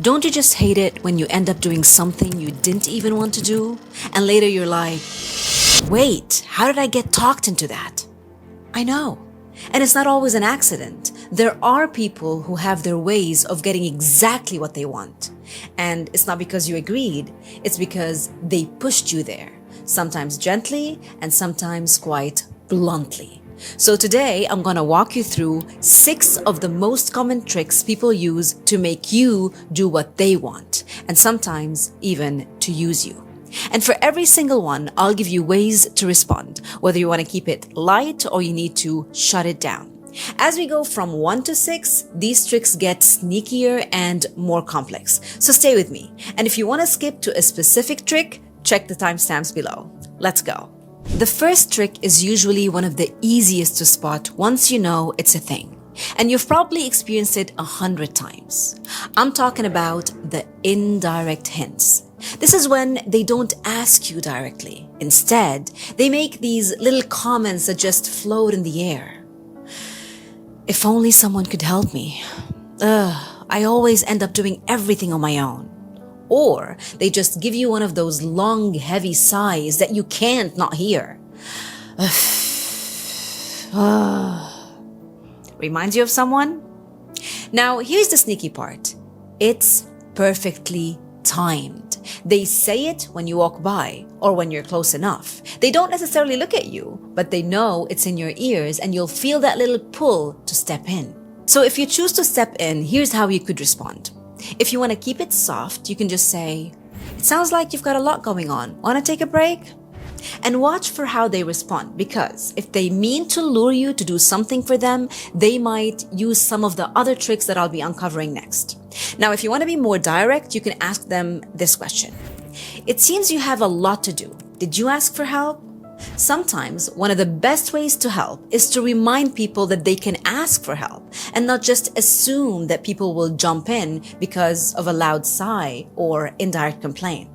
Don't you just hate it when you end up doing something you didn't even want to do? And later you're like, wait, how did I get talked into that? I know. And it's not always an accident. There are people who have their ways of getting exactly what they want. And it's not because you agreed, it's because they pushed you there. Sometimes gently and sometimes quite bluntly. So today I'm gonna walk you through 6 of the most common tricks people use to make you do what they want, and sometimes even to use you. And for every single one, I'll give you ways to respond, whether you want to keep it light or you need to shut it down. As we go from 1 to 6, these tricks get sneakier and more complex. So stay with me. And if you want to skip to a specific trick, check the timestamps below. Let's go. The first trick is usually one of the easiest to spot once you know it's a thing. And you've probably experienced it 100 times. I'm talking about the indirect hints. This is when they don't ask you directly. Instead, they make these little comments that just float in the air. If only someone could help me. I always end up doing everything on my own. Or they just give you one of those long, heavy sighs that you can't not hear. Reminds you of someone? Now, here's the sneaky part. It's perfectly timed. They say it when you walk by or when you're close enough. They don't necessarily look at you, but they know it's in your ears and you'll feel that little pull to step in. So if you choose to step in, here's how you could respond. If you want to keep it soft, you can just say, "It sounds like you've got a lot going on. Want to take a break?" And watch for how they respond, because if they mean to lure you to do something for them, they might use some of the other tricks that I'll be uncovering next. Now, if you want to be more direct, you can ask them this question. "It seems you have a lot to do. Did you ask for help?" Sometimes one of the best ways to help is to remind people that they can ask for help and not just assume that people will jump in because of a loud sigh or indirect complaint.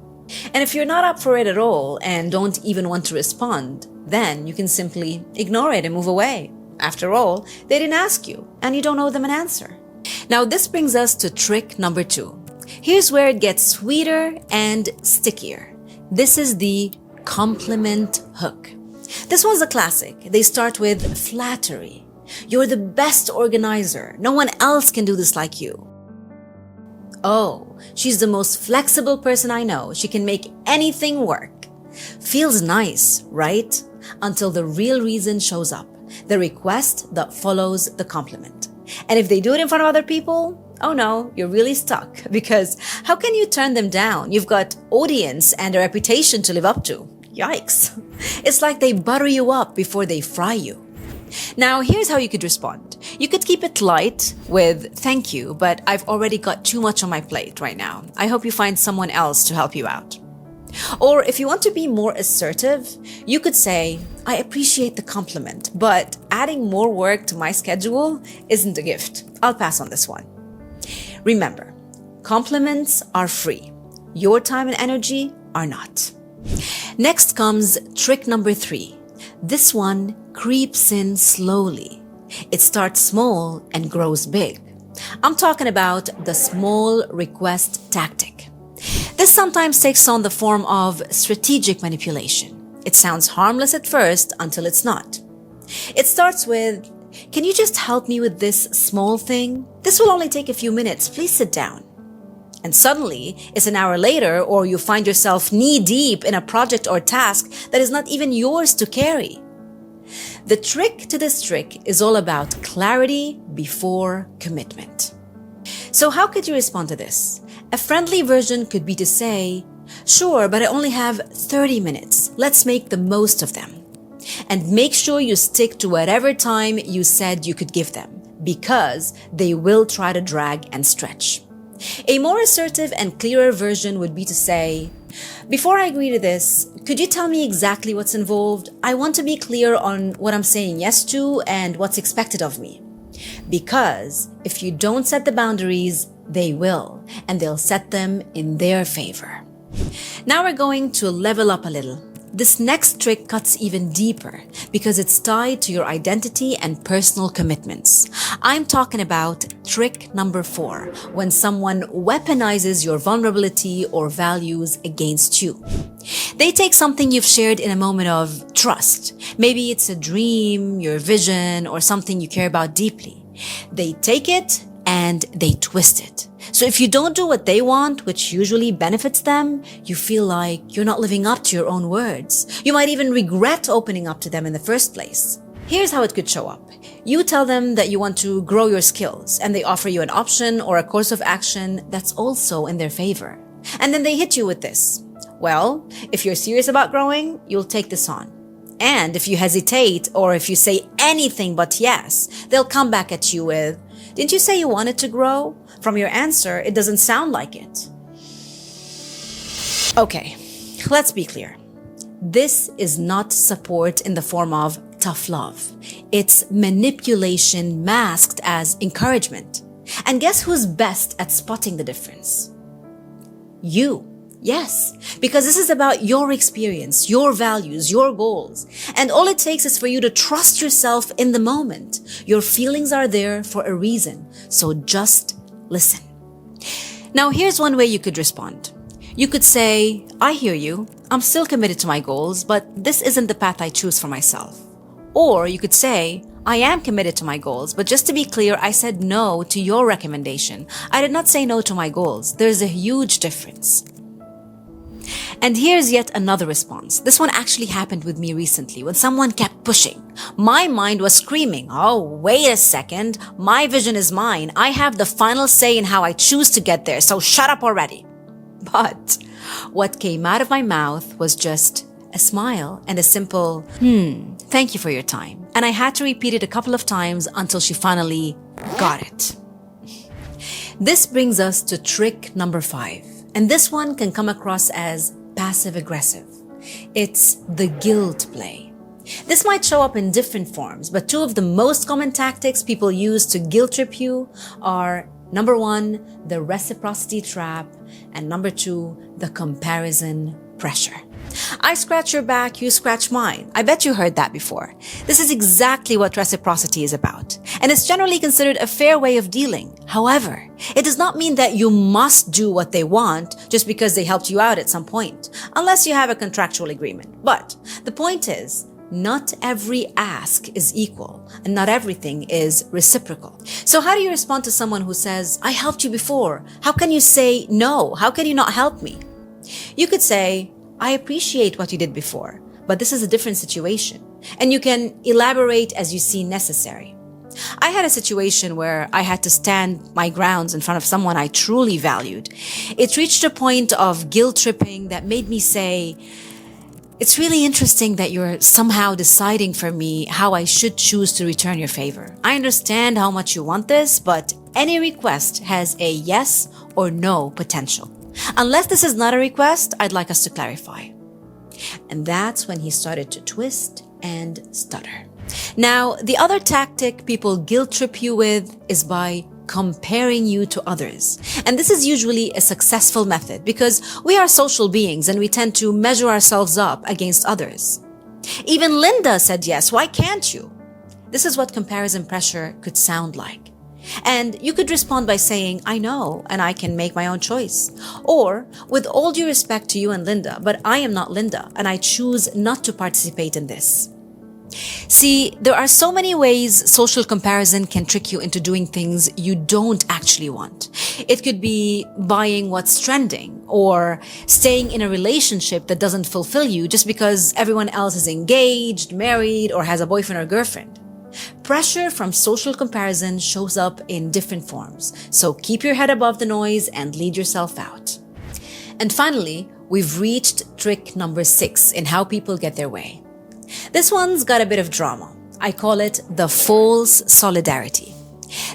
And if you're not up for it at all and don't even want to respond, then you can simply ignore it and move away. After all, they didn't ask you and you don't owe them an answer. Now, this brings us to trick number 2. Here's where it gets sweeter and stickier. This is the compliment hook. This one's a classic. They start with flattery. "You're the best organizer. No one else can do this like you." "Oh, she's the most flexible person I know. She can make anything work." Feels nice, right? Until the real reason shows up, the request that follows the compliment. And if they do it in front of other people, oh no, you're really stuck, because how can you turn them down? You've got audience and a reputation to live up to. Yikes. It's like they butter you up before they fry you. Now, here's how you could respond. You could keep it light with "Thank you, but I've already got too much on my plate right now. I hope you find someone else to help you out." Or if you want to be more assertive, you could say, "I appreciate the compliment, but adding more work to my schedule isn't a gift. I'll pass on this one." Remember, compliments are free. Your time and energy are not. Next comes trick number 3. This one creeps in slowly. It starts small and grows big. I'm talking about the small request tactic. This sometimes takes on the form of strategic manipulation. It sounds harmless at first until it's not. It starts with, "Can you just help me with this small thing? This will only take a few minutes. Please sit down." And suddenly, it's an hour later, or you find yourself knee-deep in a project or task that is not even yours to carry. The trick to this trick is all about clarity before commitment. So how could you respond to this? A friendly version could be to say, "Sure, but I only have 30 minutes. Let's make the most of them." And make sure you stick to whatever time you said you could give them, because they will try to drag and stretch. A more assertive and clearer version would be to say, "Before I agree to this, could you tell me exactly what's involved? I want to be clear on what I'm saying yes to and what's expected of me." Because if you don't set the boundaries, they will, and they'll set them in their favor. Now we're going to level up a little. This next trick cuts even deeper because it's tied to your identity and personal commitments. I'm talking about trick number 4, when someone weaponizes your vulnerability or values against you. They take something you've shared in a moment of trust. Maybe it's a dream, your vision, or something you care about deeply. They take it and they twist it. So if you don't do what they want, which usually benefits them, you feel like you're not living up to your own words. You might even regret opening up to them in the first place. Here's how it could show up. You tell them that you want to grow your skills, and they offer you an option or a course of action that's also in their favor. And then they hit you with this. Well, if you're serious about growing, you'll take this on. And if you hesitate, or if you say anything but yes, they'll come back at you with, "Didn't you say you wanted to grow? From your answer, it doesn't sound like it." Okay, let's be clear. This is not support in the form of tough love. It's manipulation masked as encouragement. And guess who's best at spotting the difference? You. Yes, because this is about your experience, your values, your goals. And all it takes is for you to trust yourself in the moment. Your feelings are there for a reason, so just listen. Now, here's one way you could respond. You could say, "I hear you. I'm still committed to my goals, but this isn't the path I choose for myself." Or you could say, "I am committed to my goals, but just to be clear, I said no to your recommendation. I did not say no to my goals. There's a huge difference." And here's yet another response. This one actually happened with me recently when someone kept pushing. My mind was screaming, "Oh, wait a second. My vision is mine. I have the final say in how I choose to get there, so shut up already." But what came out of my mouth was just a smile and a simple, "Thank you for your time." And I had to repeat it a couple of times until she finally got it. This brings us to trick number 5. And this one can come across as passive-aggressive. It's the guilt play. This might show up in different forms, but 2 of the most common tactics people use to guilt trip you are, number 1, the reciprocity trap, and number 2, the comparison pressure. I scratch your back, you scratch mine. I bet you heard that before. This is exactly what reciprocity is about, and it's generally considered a fair way of dealing. However, it does not mean that you must do what they want just because they helped you out at some point, unless you have a contractual agreement. But the point is, not every ask is equal, and not everything is reciprocal. So how do you respond to someone who says, "I helped you before. How can you say no? How can you not help me?" You could say, "I appreciate what you did before, but this is a different situation." And you can elaborate as you see necessary. I had a situation where I had to stand my grounds in front of someone I truly valued. It reached a point of guilt tripping that made me say, "It's really interesting that you're somehow deciding for me how I should choose to return your favor. I understand how much you want this, but any request has a yes or no potential. Unless this is not a request, I'd like us to clarify." And that's when he started to twist and stutter. Now, the other tactic people guilt trip you with is by comparing you to others. And this is usually a successful method because we are social beings and we tend to measure ourselves up against others. Even Linda said yes, why can't you? This is what comparison pressure could sound like. And you could respond by saying, "I know, and I can make my own choice." Or, "With all due respect to you and Linda, but I am not Linda, and I choose not to participate in this." See, there are so many ways social comparison can trick you into doing things you don't actually want. It could be buying what's trending, or staying in a relationship that doesn't fulfill you just because everyone else is engaged, married, or has a boyfriend or girlfriend. Pressure from social comparison shows up in different forms, so keep your head above the noise and lead yourself out. And finally, we've reached trick number 6 in how people get their way. This one's got a bit of drama. I call it the false solidarity.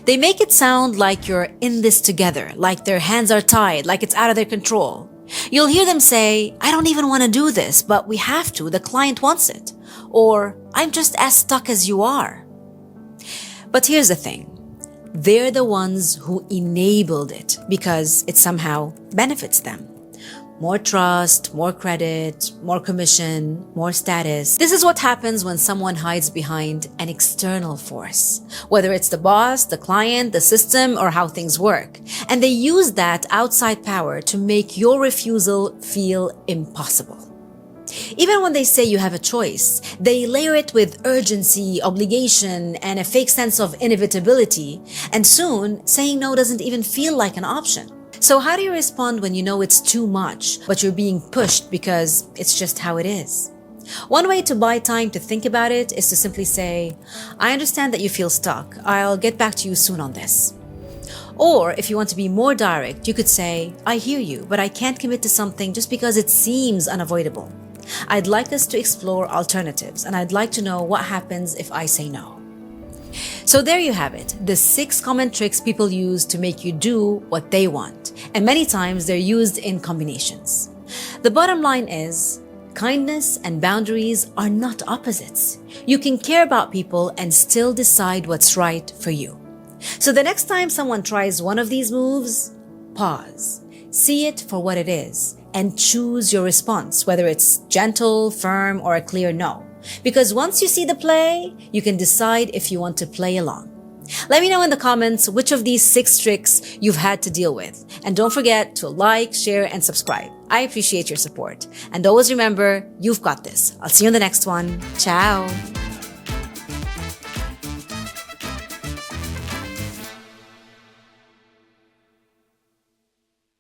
They make it sound like you're in this together, like their hands are tied, like it's out of their control. You'll hear them say, "I don't even want to do this, but we have to, the client wants it." Or, "I'm just as stuck as you are." But here's the thing. They're the ones who enabled it because it somehow benefits them. More trust, more credit, more commission, more status. This is what happens when someone hides behind an external force, whether it's the boss, the client, the system, or how things work. And they use that outside power to make your refusal feel impossible. Even when they say you have a choice, they layer it with urgency, obligation, and a fake sense of inevitability, and soon saying no doesn't even feel like an option. So how do you respond when you know it's too much, but you're being pushed because it's just how it is? One way to buy time to think about it is to simply say, I understand that you feel stuck. I'll get back to you soon on this. Or if you want to be more direct, you could say, I hear you, but I can't commit to something just because it seems unavoidable. I'd like us to explore alternatives, and I'd like to know what happens if I say no. So there you have it, the 6 common tricks people use to make you do what they want. And many times they're used in combinations. The bottom line is, kindness and boundaries are not opposites. You can care about people and still decide what's right for you. So the next time someone tries one of these moves, pause, see it for what it is, and choose your response, whether it's gentle, firm, or a clear no. Because once you see the play, you can decide if you want to play along. Let me know in the comments which of these 6 tricks you've had to deal with. And don't forget to like, share, and subscribe. I appreciate your support. And always remember, you've got this. I'll see you in the next one. Ciao.